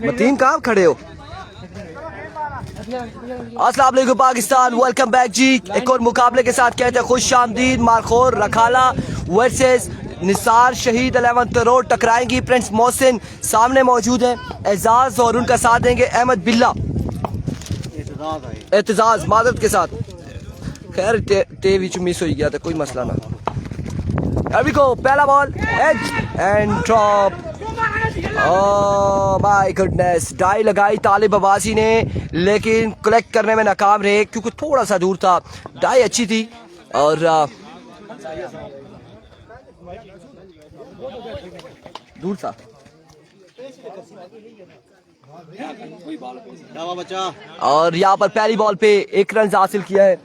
मतीन कहाँ खड़े हो? अस्सलाम वालेकुम पाकिस्तान, वेलकम बैक जी। एक और मुकाबले के साथ कहते हैं खुश आमदीद। मारखोर रखाला वर्सेस निसार शहीद 11th रोड टकराएंगी। प्रिंस मोहसिन सामने मौजूद है, एजाज और उनका साथ देंगे अहमद बिल्ला, एतजाज मादत के साथ। खैर टेवी मिस हो गया था, कोई मसला ना। अभी को पहला ball edge and drop. Oh my goodness, डाई लगाई तालिब अब्बासी ने, लेकिन कलेक्ट करने में नाकाम रहे क्योंकि थोड़ा सा दूर था। डाई अच्छी थी और दूर था। और यहाँ पर पहली बॉल पे 1 रन हासिल किया है।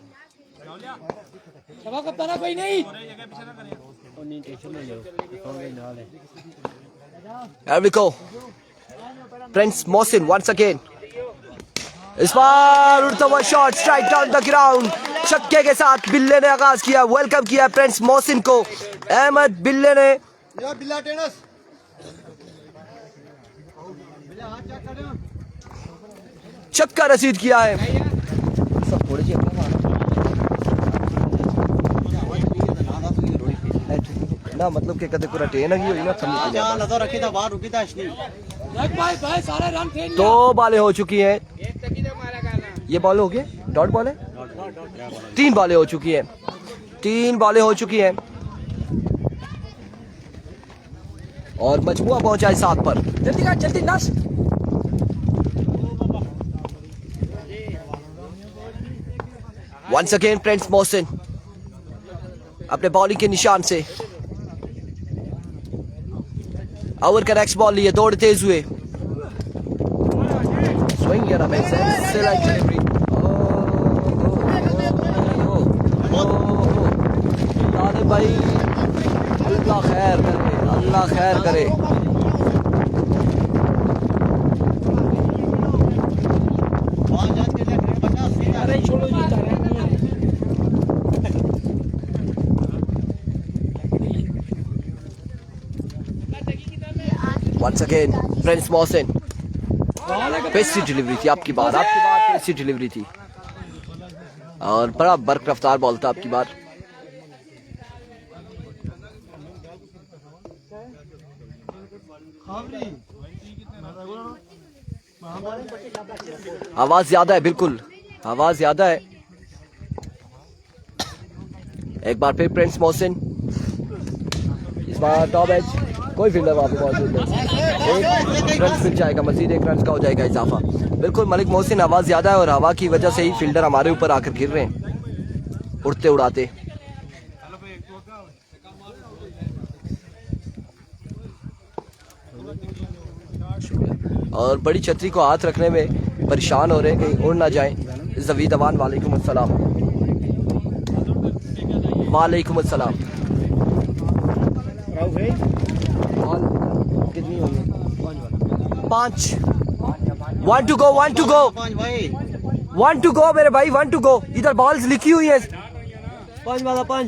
Here we go. Prince Mohsin once again. इस बार उड़ता हुआ shot strike down the ground. छक्के के साथ बिल्ले ने आगाज किया, वेलकम किया प्रिंस मोहसिन को। अहमद बिल्ले ने छक्का रसीद किया है। ना मतलब के कदे पूरा ट्रेन लगी हुई ना तो रखी था बाहर रुकी था भाई सारे रन थे। 2 बॉलें हो चुकी हैं। ये बॉल हो गए, डॉट बॉल है। 3 बॉलें हो चुकी हैं, 3 बॉलें हो चुकी हैं और मजमुआ पहुंचा है 7 पर। जल्दी का जल्दी नस। वंस अगेन प्रिंस मोहसिन अपने बॉलिंग के निशान से ओवर का नेक्स्ट बॉल लिए, दौड़ तेज हुए। स्विंग यार हमें सेलेक्ट डिलीवरी। ताले भाई अल्लाह खैर करे, अल्लाह खैर करे। Once again, Prince Mohsin. Pacy delivery थी आपकी बार, पेसी डिलीवरी थी और बड़ा बर्क रफ्तार बॉल था आपकी बार। आवाज ज्यादा है, बिल्कुल आवाज ज्यादा है। एक बार फिर प्रिंस मोहसिन, इस बार टॉप एज, कोई फील्डर वहां पे मौजूद नहीं। 1 रन मिल जाएगा, मजीद 1 रन का हो जाएगा इजाफा। बिल्कुल मलिक मोहसिन आवाज ज्यादा है और हवा की वजह से ही फील्डर हमारे ऊपर आकर गिर रहे हैं उड़ते उड़ाते। और बड़ी छतरी को हाथ रखने में परेशान हो रहे हैं कहीं उड़ ना जाए। जवीद अवान वालेकुम अस्सलाम। वालेकुम अस्सलाम। कितनी होगी? 5। 1 to go, 1 to go, 1 to go मेरे भाई, 1 to go। इधर बॉल्स लिखी हुई है 5 वाला 5।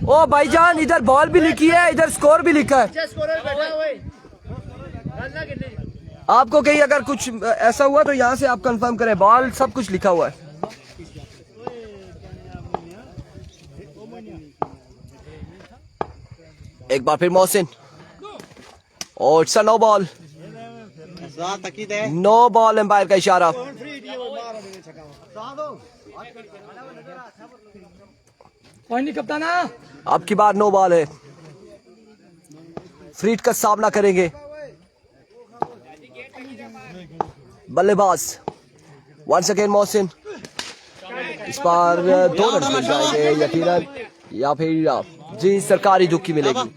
ओ भाईजान इधर बॉल भी लिखी है, इधर स्कोर भी लिखा है। आपको कहीं अगर कुछ ऐसा हुआ तो यहाँ से आप कंफर्म करें, बॉल सब कुछ लिखा हुआ है। एक बार फिर मोहसिन और it's a no ball, no ball, umpire का इशारा। आपकी बार नो बॉल है, फ्रीट का सामना करेंगे बल्लेबाज। वंस अगेन मोहसिन, इस बार 2 रन मिल जाएंगे यकीनन, या फिर जी सरकारी दुखी मिलेगी।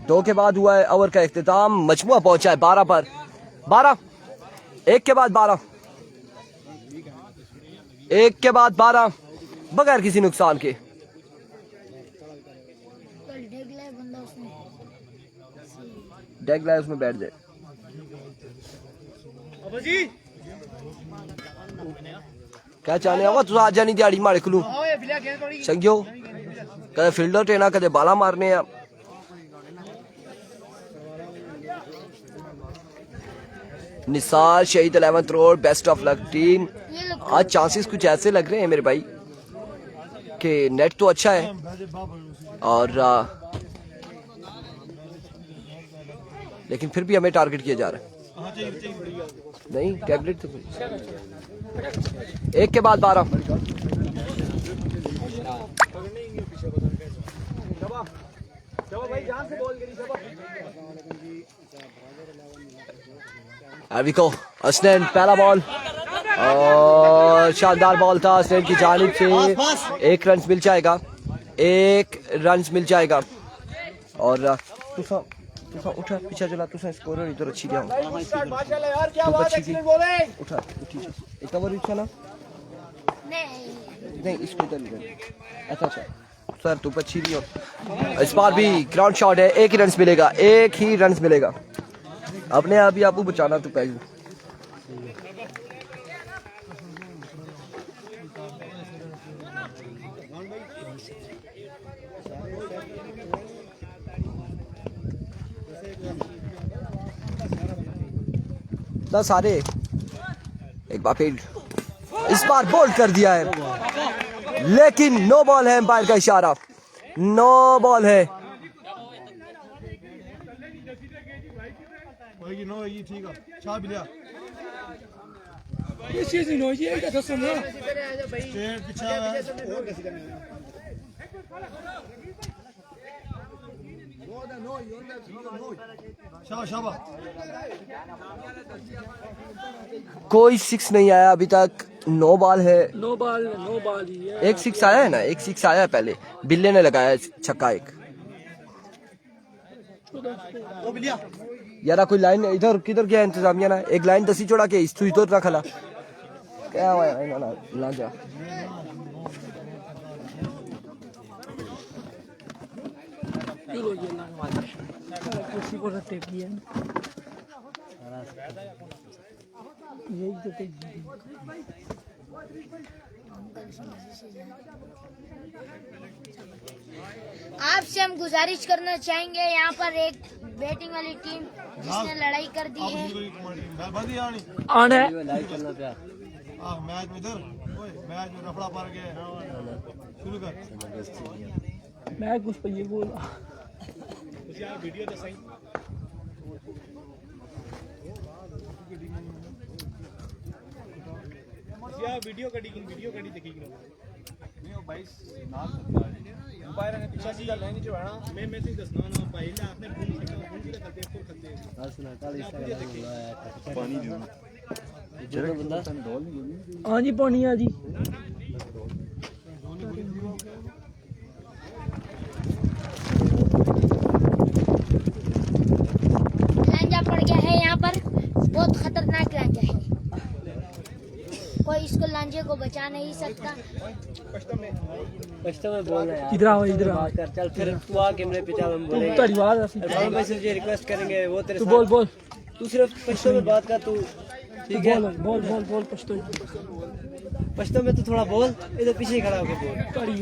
2 के बाद हुआ है ओवर का इख्तिताम। मजमुआ पहुंचा है 12 पर। 12, 1 के बाद 12, 1 के बाद 12 बगैर किसी नुकसान के। डेग लाए उसमें बैठ जाए। क्या चाहने आवा तुझा आज नहीं दिहाड़ी मारे खलू संगियो, कदे फील्डर टेना कदे बाला मारने आ। निसार शहीद 11th road, best of luck team. आज चांसेस कुछ ऐसे लग रहे हैं मेरे भाई कि नेट तो अच्छा है और लेकिन फिर भी हमें टारगेट किया जा रहा है। नहीं टैबलेट तो एक के बाद 12। अविको असनैन पहला बॉल और शानदार बॉल था असनैन की जानिब से। 1 रन मिल जाएगा, 1 रन मिल जाएगा। और उठा पीछे चला तुसा स्कोर इधर अच्छी दिया उठा एक ओवर अच्छा ना नहीं इसको इधर अच्छा सर तू अच्छी दी हो। इस बार भी ग्राउंड शॉट है, 1 ही रन मिलेगा, 1 ही रन मिलेगा। अपने आप ही आपको बचाना तो पहले। सारे एक बार फिर इस बार बोल्ड कर दिया है लेकिन नो बॉल है, एम्पायर का इशारा नो बॉल है। कोई 6 नहीं आया अभी तक, 9 बॉल है। नो बॉल ही है। एक 6 आया है ना, एक 6 आया है पहले, बिल्ले ने लगाया छक्का एक। यार कोई लाइन इधर किधर गया इंतजामिया ना, एक लाइन दसी चौड़ा के इस इधर ना खला क्या हुआ ना ला जा। कुर्सी को रखते किया यही तो आपसे हम गुजारिश करना चाहेंगे, यहाँ पर एक बैटिंग वाली टीम जिसने लड़ाई कर दी है ऑन है। मैच में इधर मैच में रफड़ा पड़ गया शुरू कर मैं कुछ पे ये बोला वीडियो तो सही वीडियो कटी देखी भाई अंपायर ने पीछे सीधा लाइन जो है ना मैं से दसना ना पहले आपने भूल करते को करते पानी जो बंदा हाँ जी पानी आ जी। लांजा पड़ गया है यहाँ पर, बहुत खतरनाक लांजा है, कोई इसको लांजे को बचा नहीं सकता। पश्तो में बोल रहा है इधर आओ इधर आओ कर चल फिर तू आ कैमरे पे चल हम बोलेंगे तेरी आवाज हम भाई से ये रिक्वेस्ट करेंगे वो तेरे तू साथ बोल बोल तू सिर्फ पश्तो में बात कर तू ठीक है बोल बोल बोल बोल पश्तो पश्तो में तू थोड़ा बोल इधर पीछे ही खड़ा होकर बोल कड़ी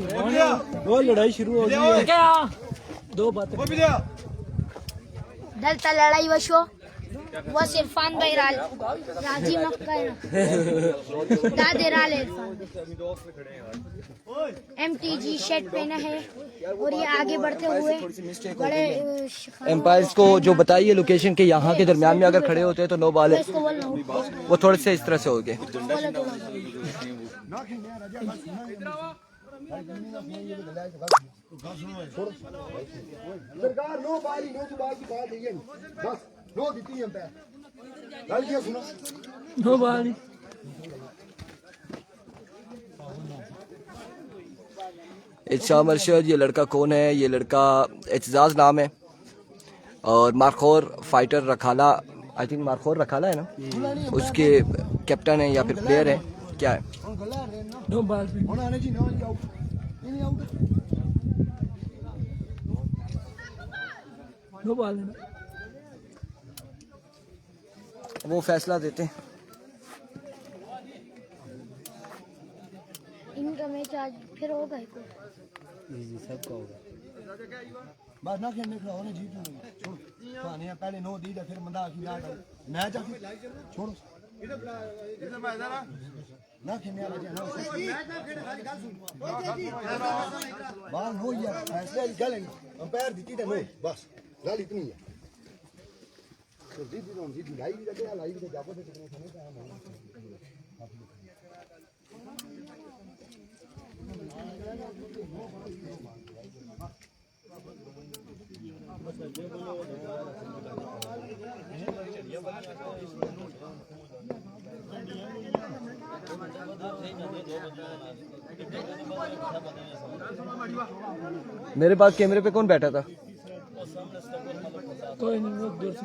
बोल लड़ाई शुरू हो गई है क्या 2 बातें डलता लड़ाई वशो वो इरफान भाई राजी मक्का दादे राल इरफान MTG शर्ट पहना है और ये आगे बढ़ते हुए बड़े एम्पायर्स को जो बताइए लोकेशन के यहाँ के दरमियान में अगर खड़े होते हैं तो नो बॉल है, वो थोड़े से इस तरह से हो गए। नो बॉल इत्शाम अरशद, ये लड़का कौन है? ये लड़का एतजाज नाम है और मारखोर फाइटर रखाला, आई थिंक मारखोर रखाला है ना, उसके कैप्टन है या फिर प्लेयर है, क्या है? नो बॉल नो बॉल वो फैसला देते हैं। इनका मैच आज फिर होगा ही सबका होगा। बस ना खेलने खिलाओ ने जीत नहीं छोड़ खाने पहले 9 दी फिर बंदा आखी ना मैच आखी छोड़ो इधर मैं इधर ना खेलने वाला जी बाल हो यार फैसले की गल अंपायर दी ते नो बस गल इतनी है तो जीत दी जीत लाई भी लगे लाई भी जाको तो कितने समय का मेरे पास कैमरे पे कौन बैठा था? कोई नहीं, वो दूर से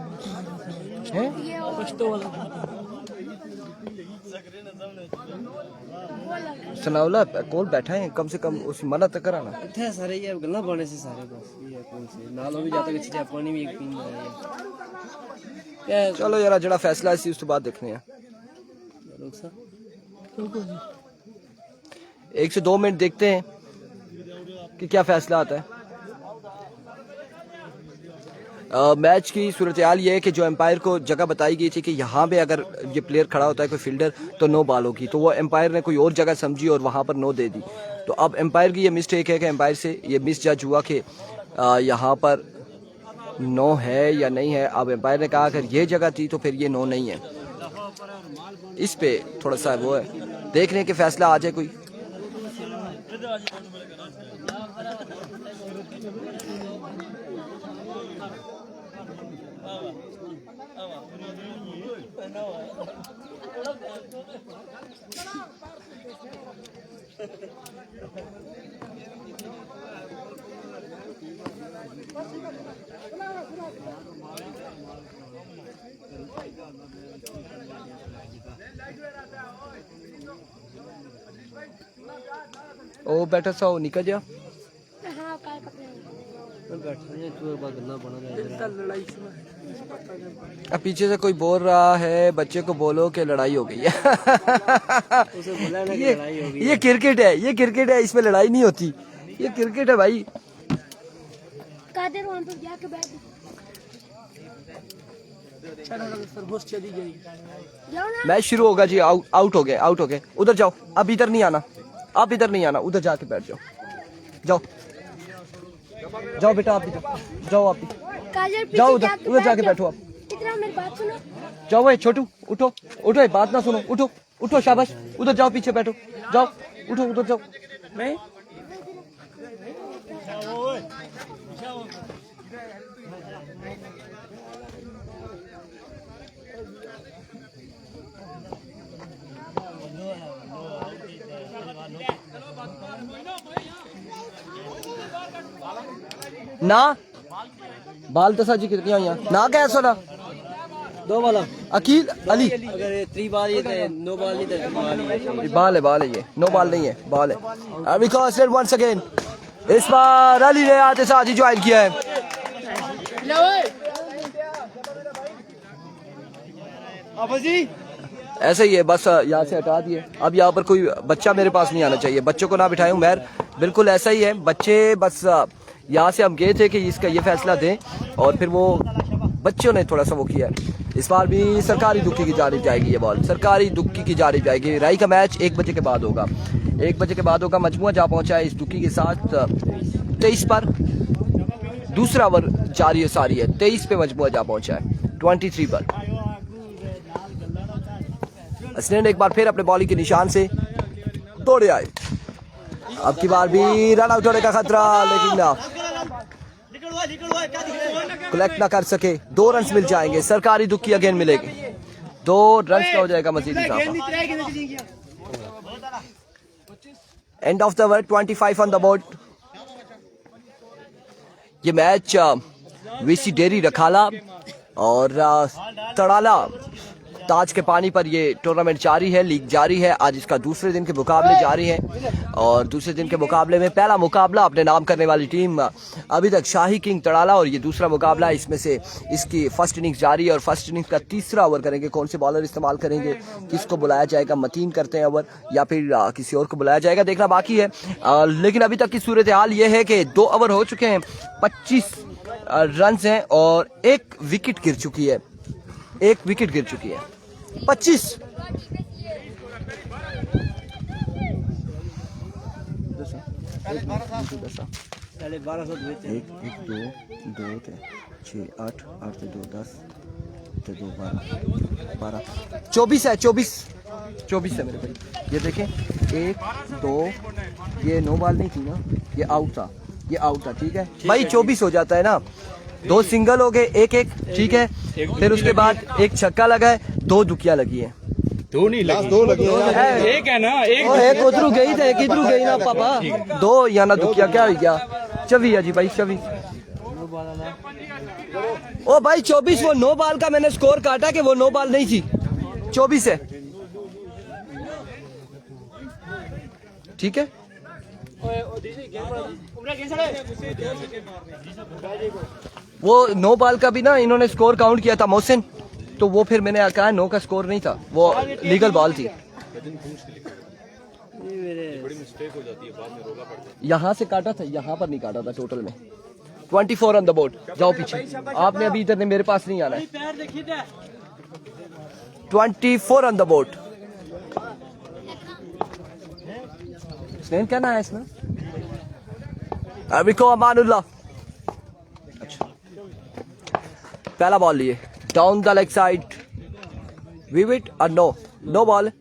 हैं? पछतो वाला सनाउला कौन बैठा है कम से कम उस मना तक कराना इतने सारे ये गल्ला पाने से सारे बस ये कौन से नालों भी जाता कि चाय पानी भी एक पीना है क्या चलो यार जरा फैसला इसी उस बाद देखने हैं लोग सा 1 से 2 मिनट देखते हैं कि क्या फैसला आता है। मैच की सूरत हाल ये है कि जो एम्पायर को जगह बताई गई थी कि यहाँ पे अगर ये प्लेयर खड़ा होता है कोई फील्डर तो नो बॉल होगी, तो वो एम्पायर ने कोई और जगह समझी और वहाँ पर नो दे दी। तो अब एम्पायर की ये मिस्टेक है कि एम्पायर से ये मिस जज हुआ कि यहाँ पर नो है या नहीं है। अब एम्पायर ने कहा अगर ये जगह थी तो फिर ये नो नहीं है। इस पे थोड़ा सा वो है, देखने के फैसला आ जाए कोई। ओ बैठा सा हो निकल जा। हाँ काय पकड़े बैठा है तू बात गल्ला बना रहा है। अब पीछे से कोई बोल रहा है बच्चे को बोलो कि लड़ाई हो गई है। उसे बोला ना कि लड़ाई हो गई। ये क्रिकेट है, ये क्रिकेट है, इसमें लड़ाई नहीं होती। ये क्रिकेट है भाई। कादर वहां पर जाके बैठ सरगोश चली गई। जाओ ना। मैच शुरू होगा जी। आउट हो गए, आउट हो गए। उधर जाओ, अब इधर नहीं आना, आप इधर नहीं आना, उधर जाके बैठ जाओ। जाओ जाओ बेटा, आप इधर जाओ, आप काजल पीछे जाओ, उधर जाके उधर जाके बैठ बैठो आप। कितना मेरी बात सुनो। जाओ भाई छोटू, उठो उठो, बात ना सुनो, उठो उठो, शाबाश। उधर जाओ, पीछे बैठो, जाओ उठो, उधर जाओ। नहीं ना बाल तो साजी कितनी हुई ना क्या सुना 2 वाला अकील अली अगर 3 बाल ये थे 9 बाल नहीं थे बाल है, ये नो बॉल नहीं है, बॉल है। बिकॉज वंस अगेन इस बार अली ने आते साथ ही ज्वाइन किया है। ऐसे ही है, बस यहाँ से हटा दिए। अब यहाँ पर कोई बच्चा मेरे पास नहीं आना चाहिए, बच्चों को ना बिठाए हूँ। मैर बिल्कुल ऐसा ही है, बच्चे बस यहाँ से हम गए थे कि इसका ये फैसला दें और फिर वो बच्चों ने थोड़ा सा वो किया है। इस बार भी सरकारी दुक्की की जानिब जाएगी ये बॉल, सरकारी दुक्की की जानिब जाएगी। राई का मैच 1 बजे के बाद होगा, 1 बजे के बाद होगा। मजमुआ जा पहुंचा है इस दुक्की के साथ 23 पर, दूसरा ओवर जारी है सारी है। 23 पे मजमुआ जा पहुंचा है 23 पर। हसनैन एक बार फिर अपने बॉलिंग के निशान से दौड़े आए। अब की बार भी रन आउट होने का खतरा, लेकिन ना कलेक्ट ना कर सके। 2 रन मिल जाएंगे, सरकारी दुक्की अगेन मिलेगी। 2 रन का हो जाएगा मजीद इजाफा। End of the over, 25 on the board. ये मैच वीसी डेरी रखाला और तड़ाला ताज के पानी पर ये टूर्नामेंट जारी है, लीग जारी है। आज इसका दूसरे दिन के मुकाबले जारी हैं और दूसरे दिन के मुकाबले में पहला मुकाबला अपने नाम करने वाली टीम अभी तक शाही किंग तड़ाला और ये दूसरा मुकाबला, इसमें से इसकी फर्स्ट इनिंग्स जारी है और फर्स्ट इनिंग्स का तीसरा ओवर करेंगे। कौन से बॉलर इस्तेमाल करेंगे, किसको बुलाया जाएगा, मतीन करते हैं ओवर या फिर किसी और को बुलाया जाएगा, देखना बाकी है। लेकिन अभी तक की सूरत हाल ये है कि 2 ओवर हो चुके हैं, 25 रन हैं और 1 विकेट गिर चुकी है, 1 विकेट गिर चुकी है। 25 12:30 हुए थे। 1 1 2 2 6 8 8 से 2 10 से 2 12 24 है, 24 है मेरे भाई। ये देखें 1 2, ये नो बॉल नहीं थी ना, ये आउट था, ये आउट था, ठीक है भाई। 24 हो जाता है ना, 2 सिंगल हो गए, 1-1, ठीक है। फिर उसके बाद 1 छक्का लगा है, 2 दुकिया लगी है। 2 नहीं लगी, 2 लगी है, 1 है ना, 1 उधरू गई थे, किधरू गई ना पापा, 2 या ना दुकिया, क्या हो गया? 24 है जी भाई, 24। ओ भाई 24, वो नो बॉल का मैंने स्कोर काटा कि वो नो बॉल नहीं थी, 24 है, ठीक है। वो नो बॉल का भी ना इन्होंने स्कोर काउंट किया था मोहसिन, तो वो फिर मैंने कहा नो का स्कोर नहीं था, वो लीगल बॉल थी। यहाँ से काटा था, यहाँ पर नहीं काटा था टोटल में। 24 ऑन द बोर्ड, जाओ पीछे, आपने अभी इधर मेरे पास नहीं आना है। 24 ऑन द बोर्ड। स्नेन क्या नाम है इसमें? अभी को अमानुल्लाह। अच्छा, पहला बॉल लिए डाउन द लेग साइड, विविट और no, no ball,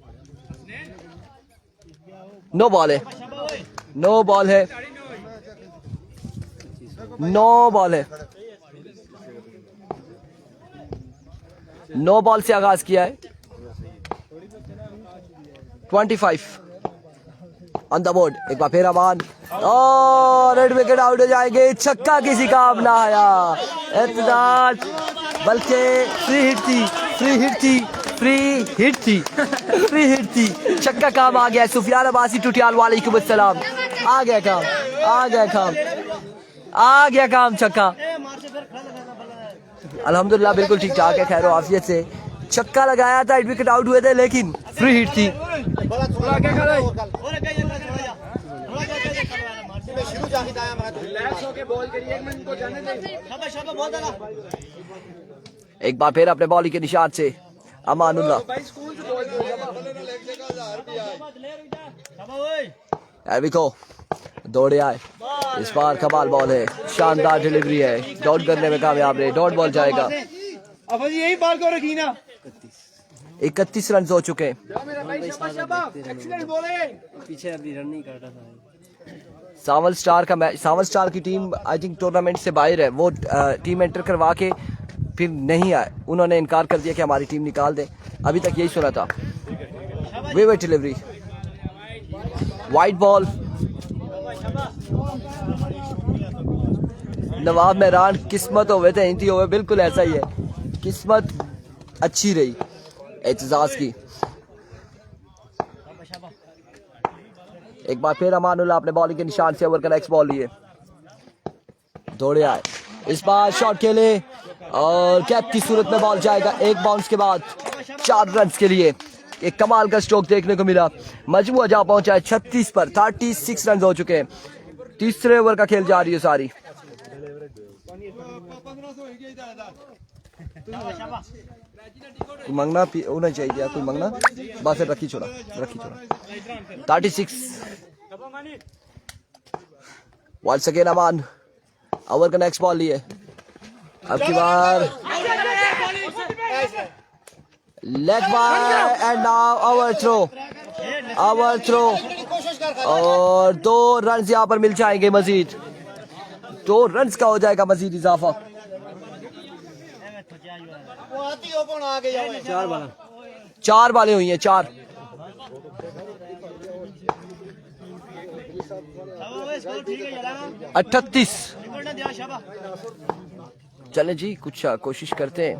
no ball है, नो बॉल है, नो बॉल है, नो बॉल से आगाज किया है। 25 ऑन द बोर्ड। एक बार फिर अमान और रेड विकेट आउट हो जाएंगे। छक्का किसी काम ना आया, एतजाज, बल्कि फ्री हिट थी, फ्री हिट थी, फ्री हिट थी, फ्री हिट थी। छक्का काम आ गया। सुफियान अब्बासी टुटियाल वालेकुम अस्सलाम। आ गया काम, आ गया काम, आ गया काम, छक्का अल्हम्दुलिल्लाह बिल्कुल ठीक ठाक है, खैर आफियत से। छक्का लगाया था, विकेट आउट हुए थे, लेकिन फ्री हिट थी। एक बार फिर अपने बॉलिंग के निशान से अमानुल्लाह। एविको दौड़े आए, इस बार कमाल बॉल है, शानदार डिलीवरी है, डॉट करने में कामयाब रहे, डॉट बॉल जाएगा। यही बॉल को रखी ना। 31 रन हो चुके हैं। पीछे अभी रन नहीं काटा था। सावल स्टार का मैच, सावल स्टार की टीम आई थिंक टूर्नामेंट से बाहर है। वो टीम एंटर करवा के फिर नहीं आए, उन्होंने इनकार कर दिया कि हमारी टीम निकाल दें। अभी तक यही सुना था। विविड डिलीवरी, वाइट बॉल, नवाब मेहरान किस्मत होवे थे इंती होवे, बिल्कुल ऐसा ही है, किस्मत अच्छी रही एतजाज की। एक बार फिर अमानुल्लाह अपने बॉलिंग के निशान से ओवर का नेक्स्ट बॉल लिए, दौड़े आए, इस बार शॉट खेले और कैप की सूरत में बॉल जाएगा। एक बाउंस के बाद 4 रन के लिए एक कमाल का स्ट्रोक देखने को मिला। मजमूआ जा पहुंचा है 36 पर, 36 रन हो चुके हैं। तीसरे ओवर का खेल जा रही है सारी। मंगना होना चाहिए, कोई मंगना बस रखी छोड़ा, रखी छोड़ा। 36 वंस अगेन अमान ओवर का नेक्स्ट बॉल लिए, अब की बार leg bye and now over throw, over throw और 2 रन यहां पर मिल जाएंगे मजीद। 2 रन का हो जाएगा मजीद इजाफा। 4 बालें हुई हैं, 4। अट्ठतीस। चले जी कुछ कोशिश करते हैं।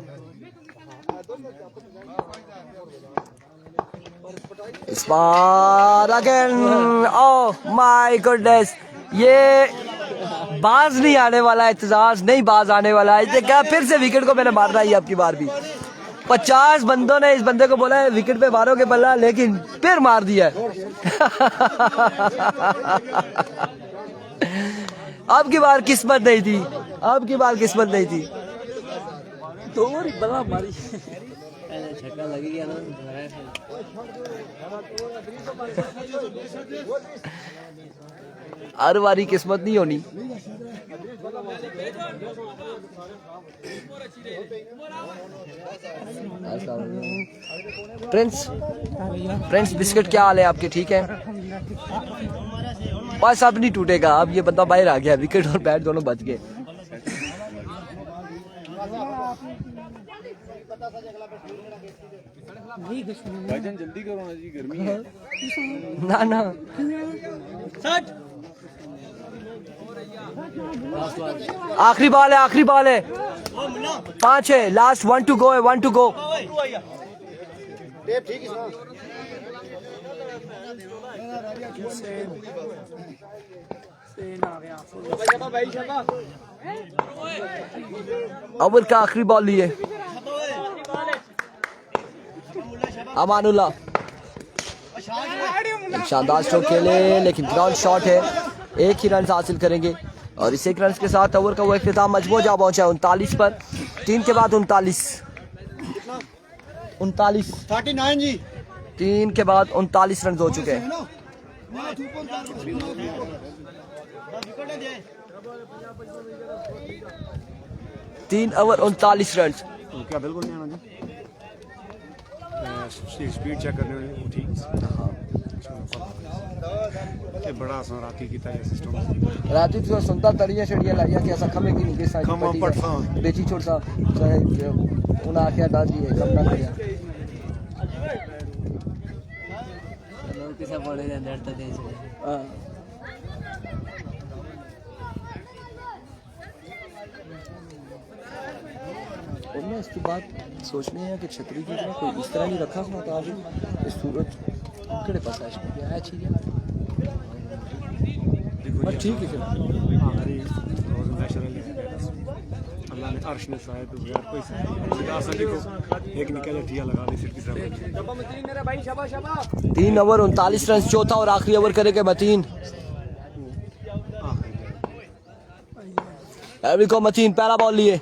इस बार अगेन, ओह माय गुडनेस, ये बाज नहीं आने वाला, एतजाज नहीं बाज आने वाला है। क्या फिर से विकेट को मैंने मारना ही आपकी बार भी। 50 बंदों ने इस बंदे को बोला है विकेट पे मारोगे बल्ला, लेकिन फिर मार दिया है। अब की बार किस्मत नहीं थी, अब की बार किस्मत नहीं थी। दो बार बल्ला मारी, छक्का लग गया ना। हर बारी किस्मत नहीं होनी। फ्रेंड्स बिस्किट क्या हाल है आपके, ठीक है? बस अब नहीं टूटेगा, अब ये बंदा बाहर आ गया, विकेट और बैट दोनों बच गए। भाईजान जल्दी करो ना जी, गर्मी है। ना ना आखिरी बॉल है, आखिरी बॉल है, 5 है, लास्ट 1 टू गो है, 1 टू गो। अव्वल का आखिरी बॉल लिए अमानुल्लाह, शानदार स्ट्रोक खेले, लेकिन ग्राउंड शॉट है। 1 ही रन हासिल करेंगे और इस 1 रन के साथ ओवर का वो इख्तिताम मजबूत जा पहुंचा है 39 पर। 3 के बाद 39 39 जी, 3 के बाद 39 रन हो चुके हैं। 3 ओवर 39 रन। क्या बिल्कुल नहीं आना जी, स्पीड चेक करने वाली वो ठीक ये बड़ा आसान राती की तरह सिस्टम राती तो सुनता तड़िया छड़िया लाइया कि ऐसा खमे की नहीं के साइड खमा पटसा बेची छोड़ सा चाहे उन आखिया डाल दिए कम ना किया। लोग किसा पड़े जाते डरता दे से। हां और मैं इसकी बात सोचने हैं कि छतरी की तरह कोई इस तरह नहीं रखा था तो आज इस सूरज केड़े पास है आया ठीक है बस ठीक है फिर हमारी रोज नेचुरली अल्लाह ने अर्श ने शायद बगैर कोई आसन देखो एक निकल ठिया लगा दी सिर्फ किसी 3 ओवर 39 रन, चौथा और आखिरी ओवर करेंगे मतीन। को मतीन पहला बॉल लिए,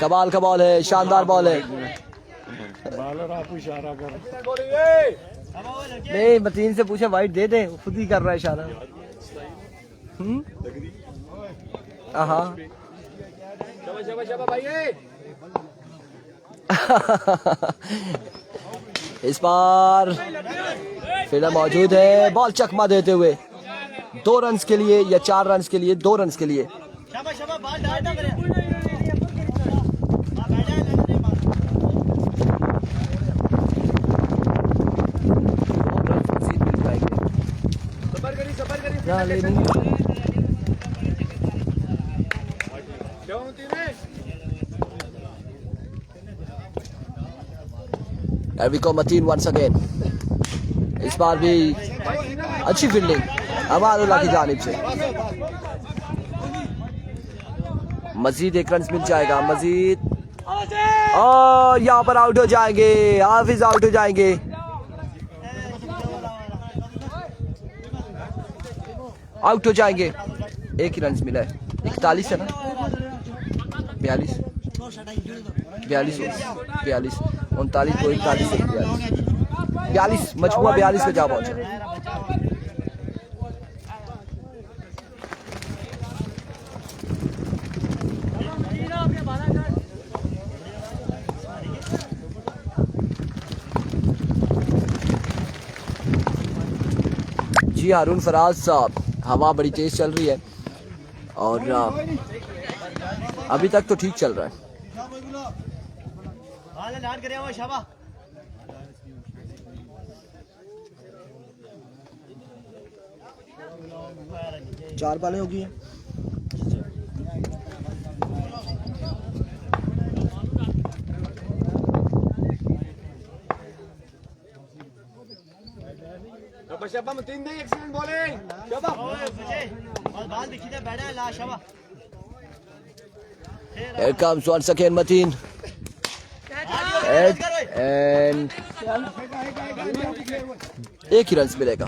कमाल का बॉल है, शानदार बॉल है। बॉलर आपको इशारा कर नहीं मतीन से पूछे वाइट दे दे, खुद ही कर रहा है इशारा। हाँ इस बार फील्डर मौजूद है, बॉल चकमा देते हुए 2 रन के लिए या 4 रन के लिए, 2 रन के लिए। मतीन वंस अगेन, इस बार भी अच्छी फील्डिंग अमानुल्लाह की जानिब से। मजीद 1 रन मिल जाएगा, मजीद और यहाँ पर आउट हो जाएंगे, हाफिज आउट हो जाएंगे। आउट हो जाएंगे, 1 ही रन मिला है। 41 है ना, 42 39 को 41 42 मजबूआ 42 पे जा पहुंचा। जी हारून फराज साहब, हवा बड़ी तेज चल रही है और अभी तक तो ठीक चल रहा है। चार बालें होगी हैं। शबा में 3 नहीं एक्सीलेंट बॉलिंग शबा बाल दिखी था बैठा है ला Shaba Here comes once again Mateen. And एक ही रन मिलेगा,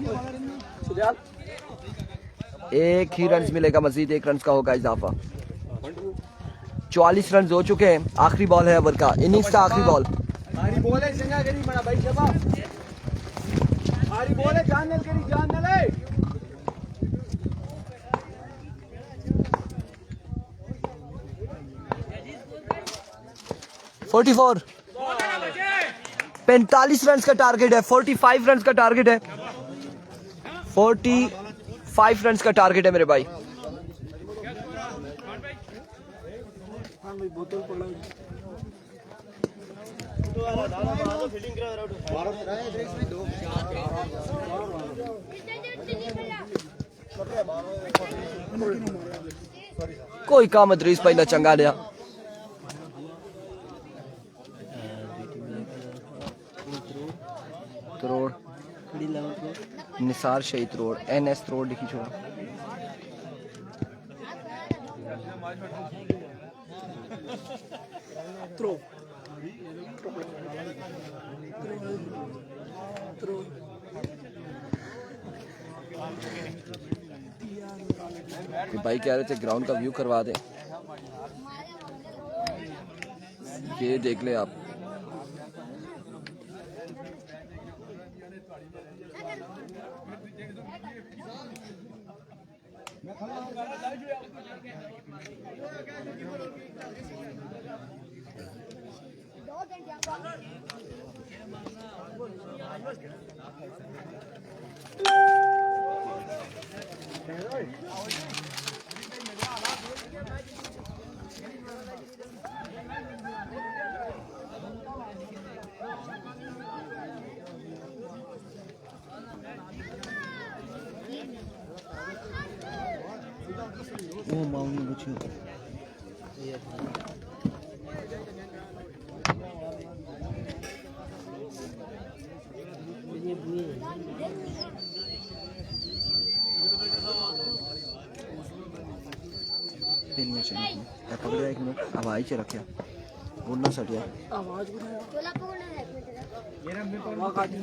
एक ही रन मिलेगा, मजीद 1 रन का होगा इजाफा। 44 रन हो चुके हैं। आखिरी बॉल है ओवर का, इनिंग्स का आखिरी बॉल। हरी बॉल है चंगा करी बड़ा भाई शबा, हरी बॉल है जान न करी जान न ले। 44 45 रन का टारगेट है, 45 रन का टारगेट है, 45 रन का टारगेट है मेरे भाई। कोई काम अदरीस भाई ना चंगा लिया। रोड निसार शहीद रोड NS रोड लिखी छोड़ा। भाई कह रहे थे ग्राउंड का व्यू करवा दे, ये देख ले आप। वो मांगने बच्चों पेन में चाहिए क्या पकड़ा 1 मिनट अब आई चे रखा बोलना सटिया आवाज चोला पकड़ना है आवाज काटी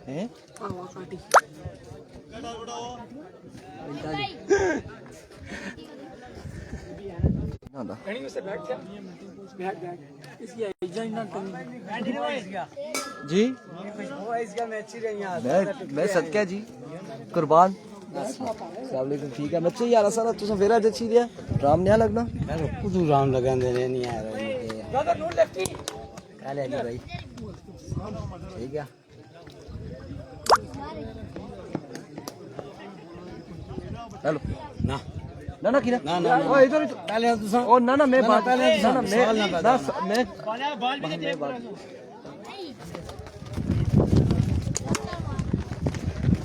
हैं आवाज काटी ना दा कहीं से बैठ जा बैठ इसकी एजेंट ना कमी जी वो इसका मैच ही रही यार मैं सदका जी कुर्बान। अस्सलाम वालेकुम ठीक है बच्चे यार सारा तुसा फेरा अच्छी दिया राम नहीं लगना यार कुछ राम लगांदे नहीं आ रहे दादा नून लेफ्टी काले जी भाई ठीक है हेलो ना ना ना किना ना ना ओ इधर पहले तुसा ओ ना ना मैं बात पहले ना ना मैं ना मैं बॉल भी दे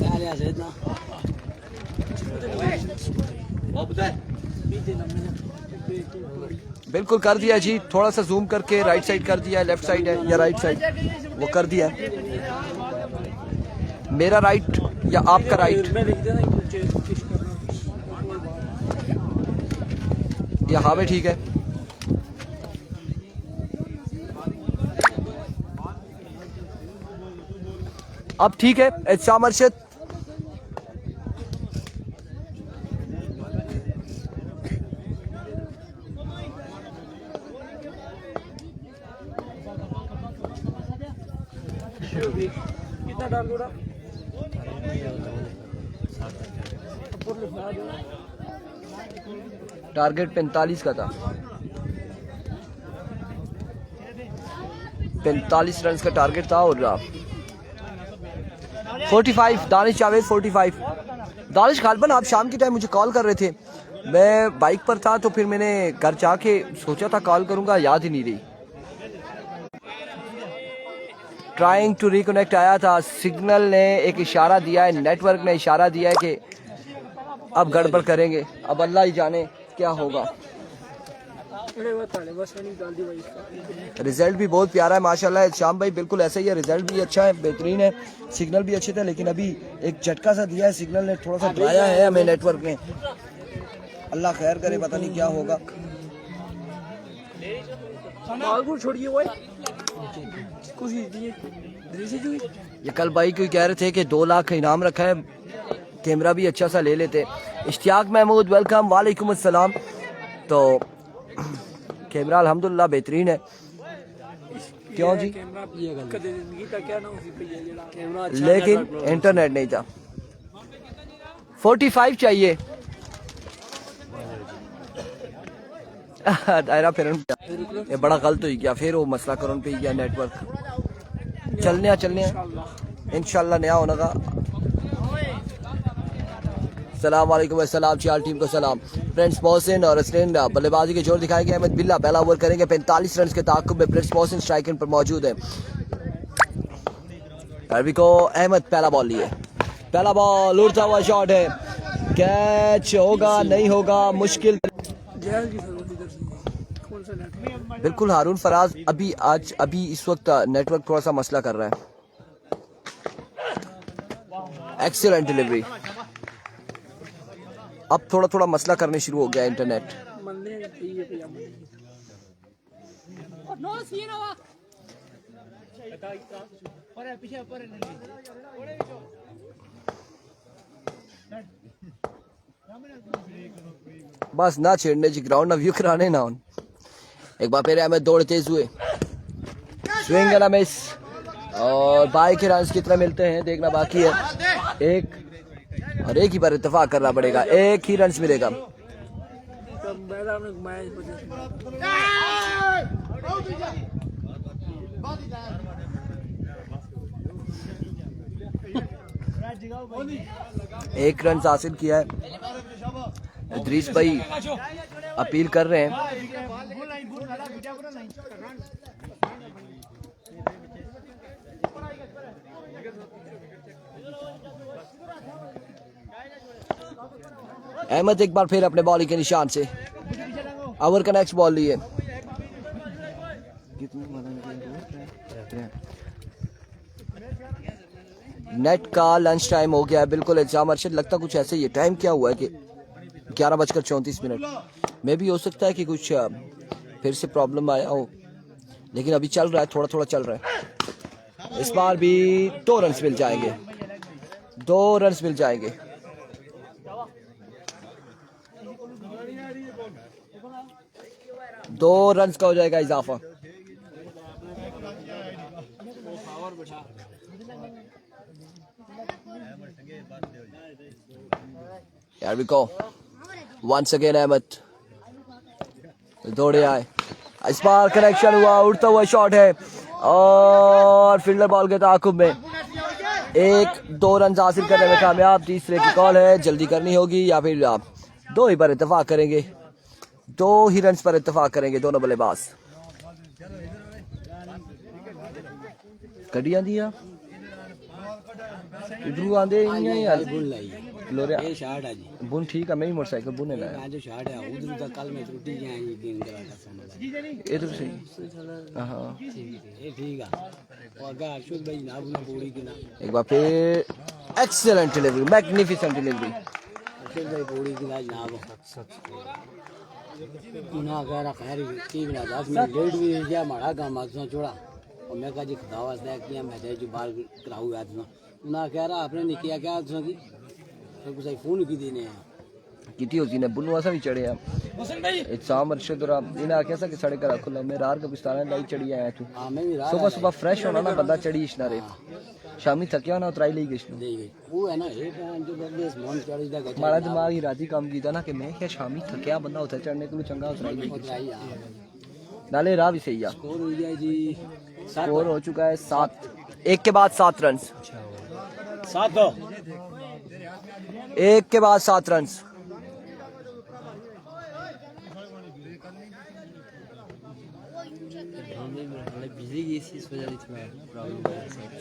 पहले आ जाए ना बिल्कुल कर दिया जी, थोड़ा सा जूम करके राइट साइड कर दिया, लेफ्ट साइड है या राइट साइड वो कर दिया। मेरा राइट या आपका राइट या हाँ ठीक है। अब ठीक है एहसाम अरशद कितना डाल दूंगा टारगेट 45 का था, 45 रन का टारगेट था और 45 दानिश जावेद 45। दानिश गालबन आप शाम के टाइम मुझे कॉल कर रहे थे, मैं बाइक पर था तो फिर मैंने घर जाके सोचा था कॉल करूंगा, याद ही नहीं रही। ट्राइंग टू रिकनेक्ट आया था, सिग्नल ने एक इशारा दिया है, नेटवर्क ने इशारा दिया है कि अब गड़बड़ करेंगे, अब अल्लाह ही जाने क्या होगा। रिजल्ट भी बहुत प्यारा है माशाल्लाह। शाम भाई बिल्कुल ऐसा ही है, रिजल्ट भी अच्छा है, बेहतरीन है, सिग्नल भी अच्छे थे, लेकिन अभी एक झटका सा दिया है सिग्नल ने, थोड़ा सा डराया है हमें नेटवर्क में। अल्लाह खैर करे, पता नहीं क्या होगा। ये कल भाई क्यों कह रहे थे कि 2 लाख इनाम रखा है, कैमरा भी अच्छा सा ले लेते। इश्तियाक महमूद वेलकम, वालेकुम अस्सलाम। तो कैमरा अल्हम्दुलिल्लाह बेहतरीन है, क्यों जी, लेकिन इंटरनेट नहीं था। 45 चाहिए दायरा फिर ये बड़ा गलत हो गया, फिर वो मसला करन पे गया नेटवर्क। चलने इंशाल्लाह नया होने का। सलाम वालेकुम अस्सलाम, चार टीम को सलाम। प्रिंस मोहसिन और हसनैन बल्लेबाजी के जोर दिखाएंगे। अहमद बिल्ला पहला ओवर करेंगे, 45 रन के ताक़ुब में प्रिंस मोहसिन स्ट्राइक पर मौजूद है। अरबी को अहमद पहला बॉल लिए, पहला बॉल उड़ता हुआ शॉट है, कैच होगा नहीं होगा मुश्किल। बिल्कुल हारून फराज अभी इस वक्त नेटवर्क थोड़ा सा मसला कर रहा है। एक्सीलेंट डिलीवरी, अब थोड़ा मसला करने शुरू हो गया इंटरनेट। बस ना छेड़ने जी, ग्राउंड ना व्यू कराने ना। एक बार फिर अहमद दौड़ तेज हुए, स्विंग एंड मिस, और बाई के रन कितने मिलते हैं देखना बाकी है। एक ही बार इत्तेफाक करना पड़ेगा, एक ही रन मिलेगा। एक रन हासिल किया है। इदरीस भाई अपील कर रहे हैं। अहमद एक बार फिर अपने बॉलिंग के निशान से ओवर का नेक्स्ट बॉल लिए। नेट का लंच टाइम हो गया है बिल्कुल। एग्जाम अर्शद लगता कुछ ऐसे ही है, टाइम क्या हुआ है कि 11:34 में भी हो सकता है कि कुछ फिर से प्रॉब्लम आया हो, लेकिन अभी चल रहा है, थोड़ा चल रहा है। इस बार भी 2 रन मिल जाएंगे, 2 रन मिल जाएंगे। दो रन का हो जाएगा इजाफा। Here we go. Once again Ahmad दौड़े आए, इस बार कनेक्शन हुआ, उड़ता हुआ शॉट है और फील्डर बॉल के ताकुब में 1-2 रन हासिल करने में कामयाब। तीसरे की कॉल है, जल्दी करनी होगी या फिर आप 2 ही पर इत्तेफाक करेंगे, 2 ही रन पर इत्तेफाक करेंगे दोनों बल्लेबाज। कड़ियां दिया इधरू आंदे यार लोरिया ये शॉट है जी बुन ठीक है। मैं भी मोटरसाइकिल बुने लाया जो शॉट है उधर तक कल में त्रुटि जाएगी दिन का समझ इधर से। हां ये ठीक है। और गा अशोक भाई ना बुना पूरी की ना एक बार फिर excellent delivery, magnificent delivery. Ashok भाई पूरी की ना जनाब ना कह खैर की बिना 10 मिनट लेट भी गया माड़ा काम आसा छोड़ा। और मैं कहा जी खुदा वास्ते किया मैं जो बाहर कराऊ आज ना कह रहा आपने नहीं किया क्या तुसा की कुछ फोन की देने किती होती ने बुनु असा भी चढ़े आ हुसैन भाई इत्साम अरशद और इना आख्या सा कि साढ़े घर खुला मैं रार का बिस्तारा लाई चढ़ी आया तू। हां मैं भी रार सुबह फ्रेश होना ना बंदा चढ़ी इशना रे शामी थकिया ना उतराई ले गई वो है ना एक जो बंदे मन चढ़ी दा हमारा दिमाग ही राती काम कीता ना कि मैं क्या शामी थकिया बंदा उतर चढ़ने के लिए चंगा उतराई ले नाले राह भी सही है। स्कोर हो गया जी, स्कोर हो चुका है 7, 1 के बाद 7 रन, 7 1 के बाद 7 रन।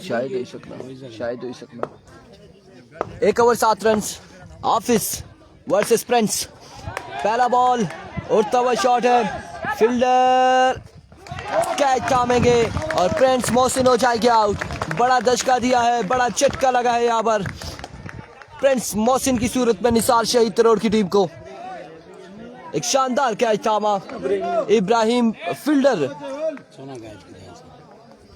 शायद हो सकना 1 over 7 run. Office versus Prince, पहला बॉल उड़ता हुआ शॉट है फील्डर कैच थामेंगे और प्रिंस मोहसिन हो जाएगी आउट। बड़ा दचका दिया है, बड़ा झटका लगा है यहाँ पर प्रिंस मोहसिन की सूरत में निसार शहीद तरोड़ की टीम को। एक शानदार कैच थामा इब्राहिम फील्डर,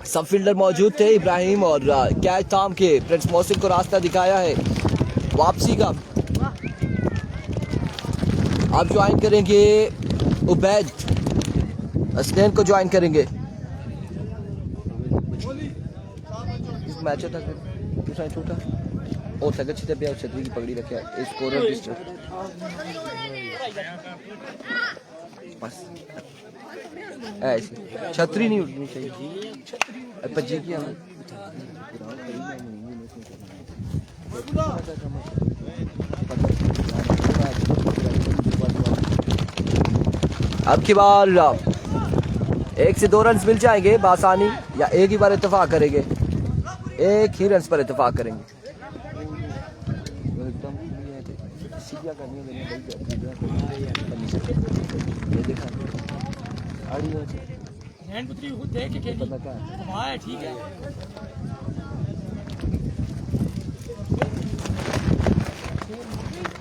सब फील्डर मौजूद थे इब्राहिम, और कैच थाम के प्रिंस मोहसिन को रास्ता दिखाया है वापसी का। अब ज्वाइन करेंगे उबैद, हसनैन को ज्वाइन करेंगे। मैच था दूसरा छोटा और सगत छिते पे छतरी की पगड़ी रखे स्कोरर डिस्ट्रिक्ट बस ऐसे छतरी नहीं उठनी चाहिए। पज्जी की अब की बार 1 से 2 रन मिल जाएंगे बासानी, या एक ही बार इत्तेफाक करेंगे, एक ही रन पर इत्तेफाक करेंगे।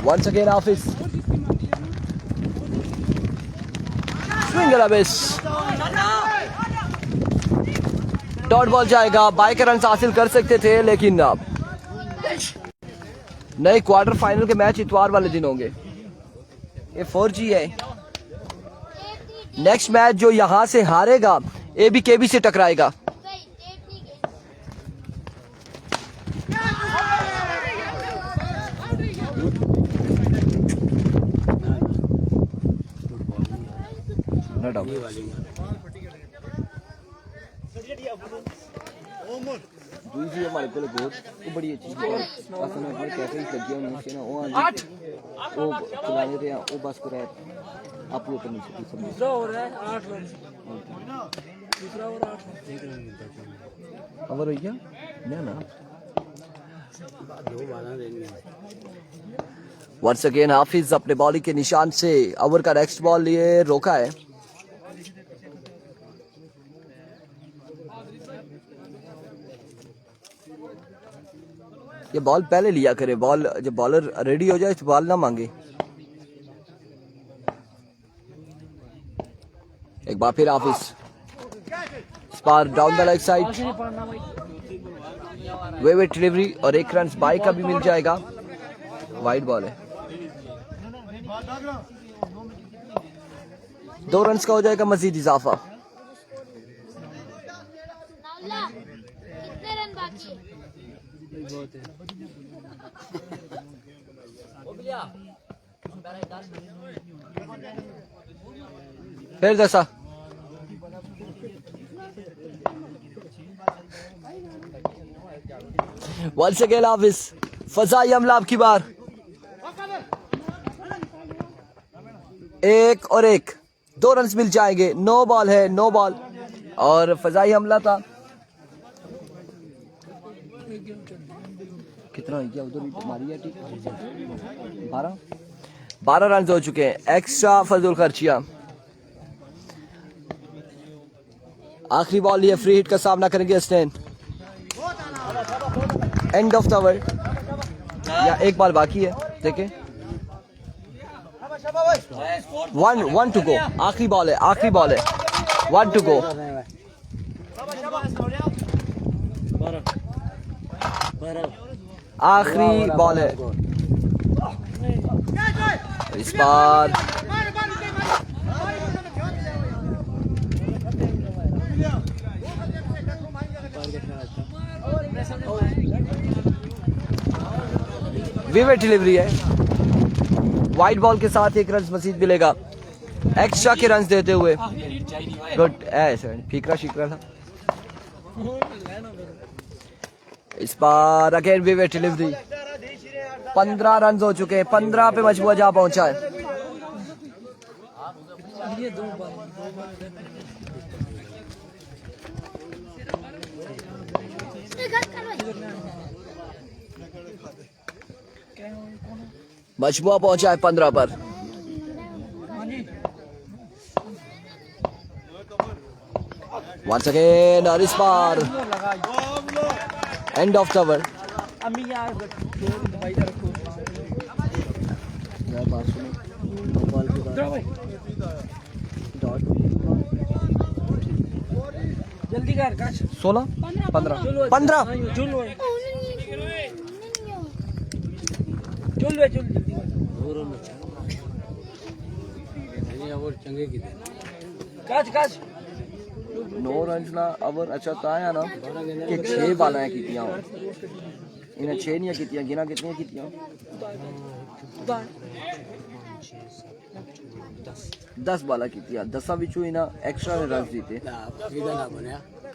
Once again Hafiz swing and a miss, dot ball जाएगा। 22 रन हासिल कर सकते थे लेकिन नए क्वार्टर फाइनल के मैच इतवार वाले दिन होंगे। ये 4G है। नेक्स्ट मैच जो यहां से हारेगा AB KB से टकराएगा। दूसरी हमारे को बहुत वो बड़ी अच्छी है असल में अपने कैसे ही लग गया उनसे ना वो आज वो चलाने थे वो बस को रहे आप वो करनी चाहिए सब दूसरा हो रहा है 8 रन दूसरा और 8 और भैया ना वंस अगेन हाफिज अपने बॉलिंग के निशान से ओवर का नेक्स्ट बॉल लिए रोका है। ये बॉल पहले लिया करे, बॉल जब बॉलर रेडी हो जाए तो बॉल ना मांगे। एक बार फिर Hafeez spar down the leg side, way delivery और 1 रन बाई का भी मिल जाएगा। वाइड बॉल है, 2 रन का हो जाएगा मजीद इजाफा। कितने रन बाकी है? फिर दसा वंस अगेन हाफिज फजाई हमला अब की बार 1 और 1 2 रन मिल जाएंगे। नो बॉल है, नो बॉल और फजाई हमला था। कितना हो गया उधर मारी है? ठीक 12 रन हो चुके हैं। एक्स्ट्रा फजूल खर्चियां। आखिरी बॉल लिए फ्री हिट का सामना करेंगे Hasnain. End of the over या एक बॉल बाकी है, देखें 1 टू गो। आखिरी बॉल है, आखिरी बॉल है, 1 टू गो। आखिरी बॉल है इस बार। विवेट डिलीवरी है, वाइड बॉल के साथ 1 रन मजीद मिलेगा एक्स्ट्रा के रन देते हुए। गुड ऐसे फीकरा शिकरा था इस बार। अगेन विवेट डिलीवरी। 15 रन हो चुके हैं, 15 पे मजबूर जा पहुंचा है। मजबूआ पहुंचा है 15 पर। Once again, और इस बार end of the over. अम्मी यार भाई इधर रखो यार बात सुनो, बॉल के बाद डॉट जल्दी कर काश 16 15 15 चुल वे चुल जल्दी और चंगे की काश काश 9 रन ना ओवर अच्छा तो आया ना कि 6 बालां कीतियां इन्हें 6 नहीं कीतियां गिना कितनी कीतियां 10 बाला कीतियां 10 विचों इन्हें एक्स्ट्रा रन जीते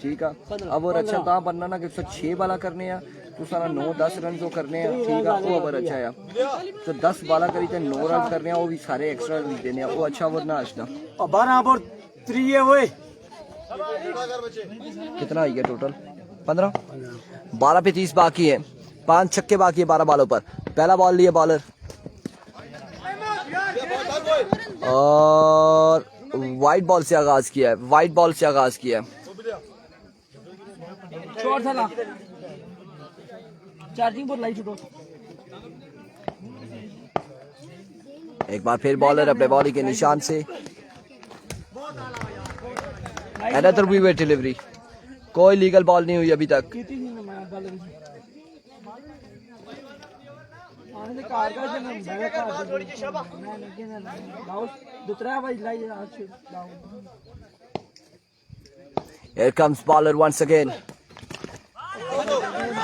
ठीक है ओवर अच्छा तो बनना ना कि 6 बाला करने हैं तो सारा 9-10 रन जो करने हैं ठीक है वो ओवर अच्छा है तो 10 बाला करी तो 9 रन करने हैं वो भी सारे एक्स्ट्रा रन देने हैं वो अच्छा ओवर ना आजना 12 पर 3 है वो कितना आई है टोटल 15 12 पे 30 बाकी है 5 छक्के बाकी है 12 बॉलों पर पहला बॉल लिए बॉलर और वाइट बॉल से आगाज किया है वाइट बॉल से आगाज किया है शॉट था चार्जिंग पर लाइट उठो एक बार फिर बॉलर अपने बॉडी के निशान से अनदर वी वेट डिलीवरी कोई लीगल बॉल नहीं हुई अभी तक Here comes bowler once again.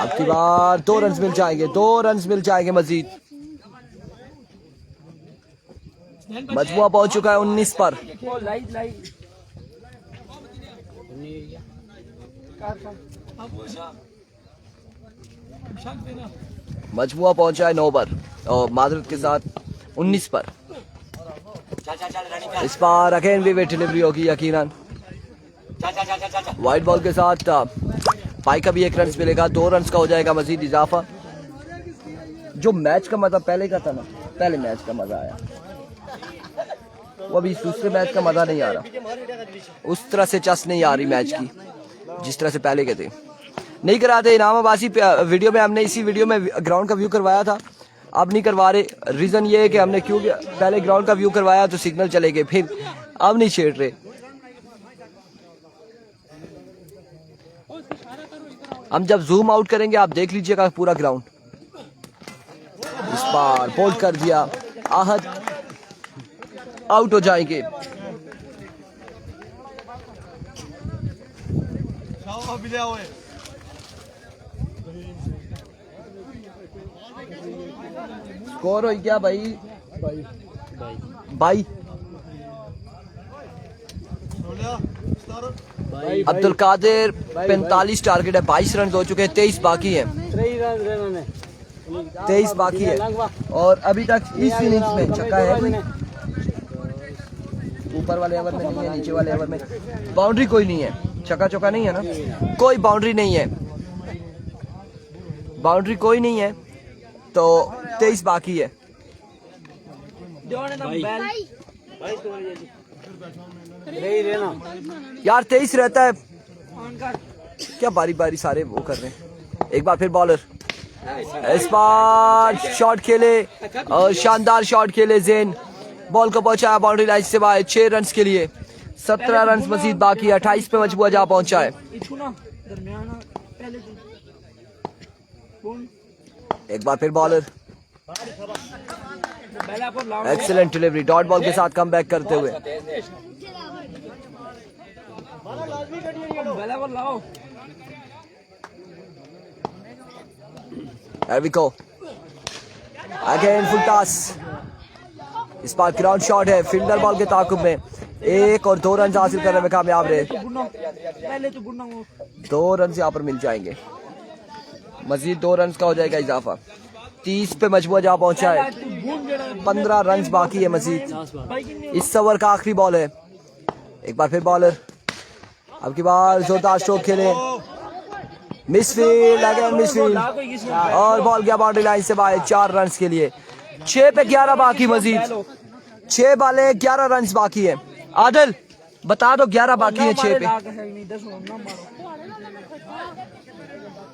अब की बार 2 रन मिल जाएंगे 2 रन मिल जाएंगे मजीद मजमुआ पहुंच चुका है 19 पर मजमुआ पहुंचा है 9 पर और मादरत के साथ 19 पर इस बार अगेन भी वेट डिलीवरी होगी यकीनन वाइट बॉल के साथ पाई का भी 1 रन मिलेगा 2 रन का हो जाएगा मजीद इजाफा जो मैच का मजा पहले का था ना पहले मैच का मजा आया वो अभी दूसरे मैच का मजा नहीं आ रहा उस तरह से चस नहीं आ रही मैच की जिस तरह से पहले के थे नहीं कराते इनाम अब्बासी वीडियो में हमने इसी वीडियो में ग्राउंड का व्यू करवाया था अब नहीं करवा रहे रीजन ये है कि हमने क्यों पहले ग्राउंड का व्यू करवाया तो सिग्नल चले गए फिर अब नहीं छेड़ रहे हम जब जूम आउट करेंगे आप देख लीजिएगा पूरा ग्राउंड इस बार बोल्ड कर दिया आहत आउट हो जाएंगे स्कोर हो गया भाई अब्दुल कादिर 45 टारगेट है 22 रन हो चुके हैं 23 बाकी है 23 बाकी है और अभी तक इस इनिंग्स में छक्का है कोई ऊपर वाले ओवर में नहीं है नीचे वाले ओवर में बाउंड्री कोई नहीं है छक्का चौका नहीं है ना कोई बाउंड्री नहीं है बाउंड्री कोई नहीं है तो 23 बाकी है यार 23 रहता है क्या बारी बारी सारे वो कर रहे हैं एक बार फिर बॉलर इस बार शॉट खेले और शानदार शॉट खेले ज़ेन बॉल को पहुंचाया बाउंड्री लाइन से बाहर 6 रन के लिए 17 रन मजीद बाकी 28 पे मजबूआ जा पहुंचा है एक बार फिर bowler excellent delivery dot ball के साथ कम बैक करते हुए There we go. Again full toss. इस बार ग्राउंड शॉट है फील्डर बॉल के ताकुब में 1 और 2 रन हासिल करने में कामयाब रहे 2 रन यहाँ पर मिल जाएंगे मजीद 2 रन का हो जाएगा इजाफा 30 पे मजबूआ जा पहुंचा है 15 रन बाकी है मजीद इस ओवर का आखिरी बॉल है एक बार फिर बॉलर अब की बार जोरदार स्ट्रोक खेले मिसफील्ड अगेन मिसफील्ड और बॉल गया बाउंड्री लाइन से बाहर 4 रन के लिए 6 पे 11 बाकी मजीद 6 बाले 11 रन बाकी है आदिल बता दो 11 बाकी है 6 पे।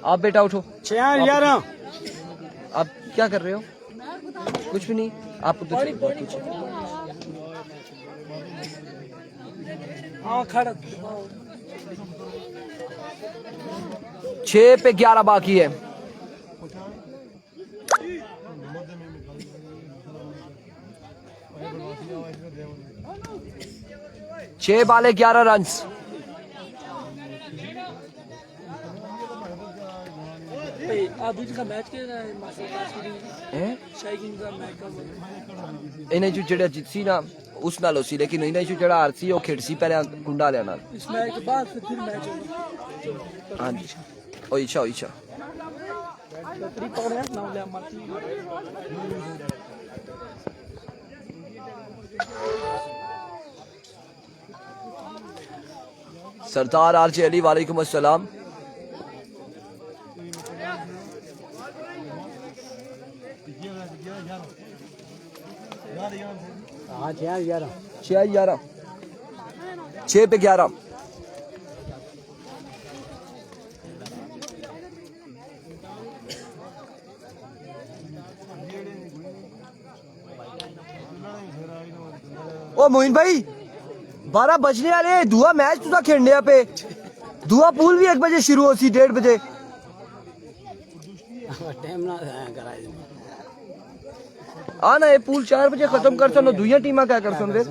आप बेटा उठो। 6-11 आप क्या कर रहे हो? कुछ भी नहीं, आप उधर चलो, कुछ। हाँ खड़ा 6 पे 11 बाकी है। छह बाले 11 रन। इन्हें जो जड़ा जीतसी ना उस नाल होसी, लेकिन इन्हें जो जड़ा हारसी वो खेड़सी पहले कुंडा वाले नाल। इस मैच के बाद फिर मैच होगा। हाँ जी, ओइशा ओइशा। सरदार आरजे अली वालेकुम अस्सलाम। हाँ 6-11 6 पे 11। ओ मोइन भाई 12 बजने वाले, दुआ मैच तुसा खेलने पे। दुआ पूल भी 1 बजे शुरू होसी, 1:30 बजे। हाँ ना, ये पूल 4 बजे खत्म कर सन, दुइया टीमा क्या कर सन फिर?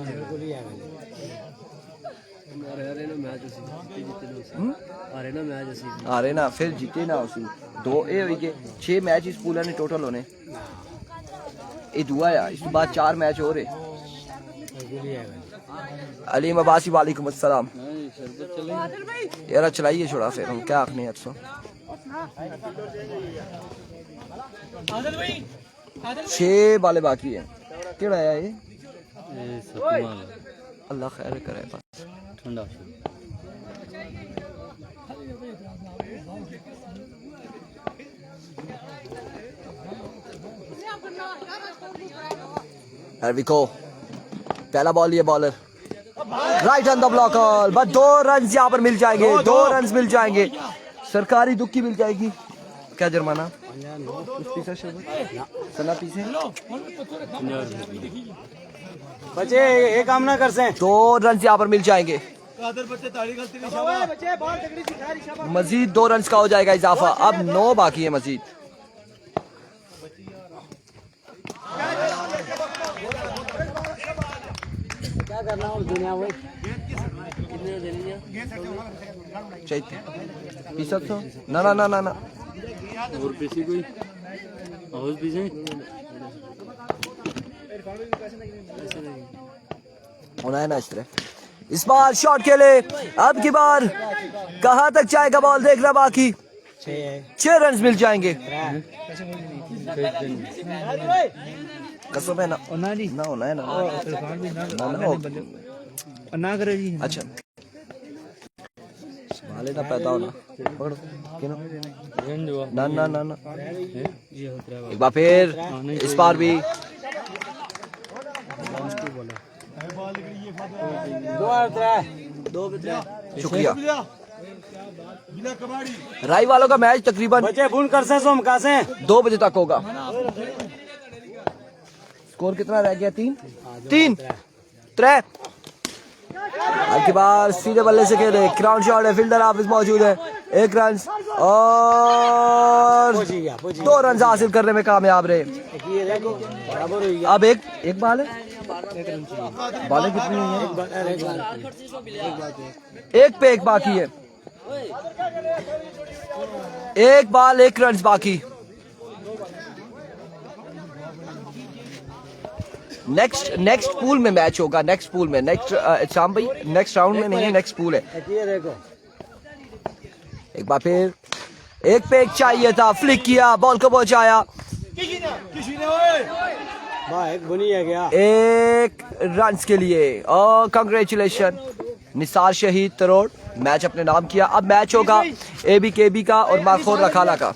अरे ना फिर जीते ना उसी 2 ए हुई के 6 मैच इस पूल ने टोटल होने। ये दुआ है, इस बाद 4 मैच हो रहे। अलीम अब्बासी वालेकुम अस्सलाम। यार चलाइए छोड़ा, फिर हम क्या आखने अच्छो। 6 बाले बाकी है। केड़ा है ये? अल्लाह खैर करे। ठंडा को पहला बॉल, ये bowler right on the blocker, बस 2 रन यहाँ पर मिल जाएंगे, 2 रन मिल जाएंगे। सरकारी दुक्की मिल जाएगी। क्या जुर्माना? बच्चे ये काम ना कर से। 2 रन यहाँ पर मिल जाएंगे। मजीद 2 रन का हो जाएगा इजाफा। अब 9 बाकी है मजीद। क्या करना है दुनिया में? चाहिए 200? ना ना ना ना ना, और पैसे कोई और पैसे होना है ना इस तरह। इस बार शॉट के लिए, अब की बार कहां तक जाएगा बॉल देखना बाकी। 6 रन मिल जाएंगे। कसम है ना, ना होना है ना करे जी। अच्छा वाले ना पैदा होना, पकड़ो ना ना ना ना। एक बार फिर, इस बार भी शुक्रिया। राई वालों का मैच तकरीबन बच्चे फोन कर से सोम का से 2 बजे तक होगा। स्कोर कितना रह गया? 3 3। आपके पास सीधे बल्ले से खेले, ग्राउंड शॉट है, फील्डर हाफिज मौजूद है। 1 रन और 2 रन हासिल करने में कामयाब रहे। अब एक बाल है, बालें कितनी हुई हैं? 1 पे 1 बाकी है। 1 बाल 1 रन बाकी। नेक्स्ट पूल में मैच होगा, नेक्स्ट पूल में। शाम भाई नेक्स्ट राउंड में नहीं है, नेक्स्ट पूल है। एक बार फिर 1 पे 1 चाहिए था, फ्लिक किया, बॉल को पहुंचाया। 1 रन के लिए और कांग्रेचुलेशन निसार शहीद तरोड़। मैच अपने नाम किया। अब मैच होगा ABKB का और माखोर रखाला का।